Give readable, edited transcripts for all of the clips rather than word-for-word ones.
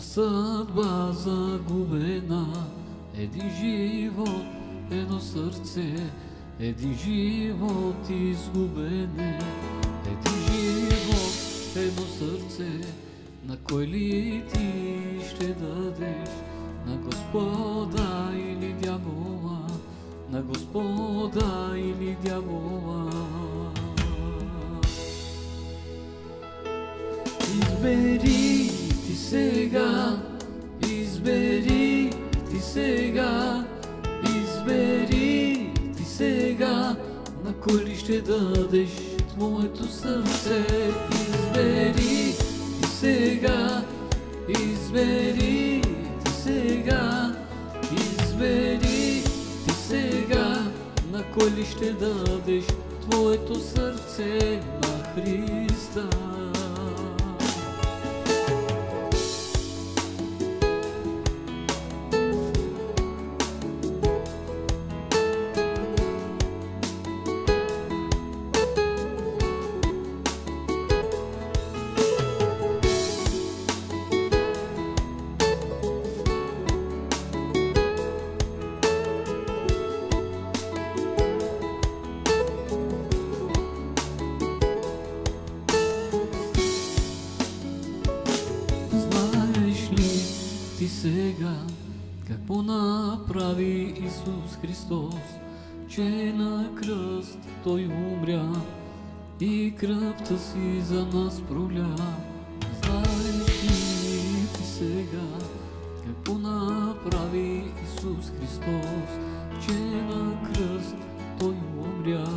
съдба загубена, един живот, едно сърце, един живот изгубене, един живот, едно сърце. На кой ли ти ще дадеш? На Господа или дявола? На Господа или дявола? Избери ти сега, избери ти сега, избери ти сега. На кой ли ще дадеш твоето сърце? Избери ти сега, избери ти сега, избери ти сега. На кой ли ще дадеш твоето сърце? На Христа. Ти сега какво направи Исус Христос, че на кръст Той умря и кръвта си за нас проля? Знаеш ли ти сега какво направи Исус Христос, че на кръст Той умря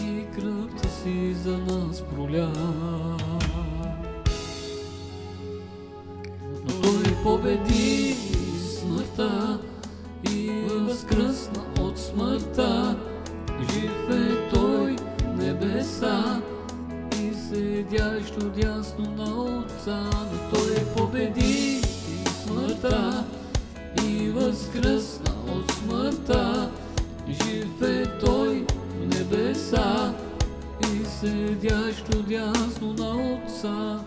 и кръвта си за нас проля? Той победи смъртта и възкръсна от смъртта. Жив е Той небеса и седящ отдясно на Отца. Но Той победи смъртта и възкръсна от смъртта. Жив е Той небеса и седящ отдясно на Отца.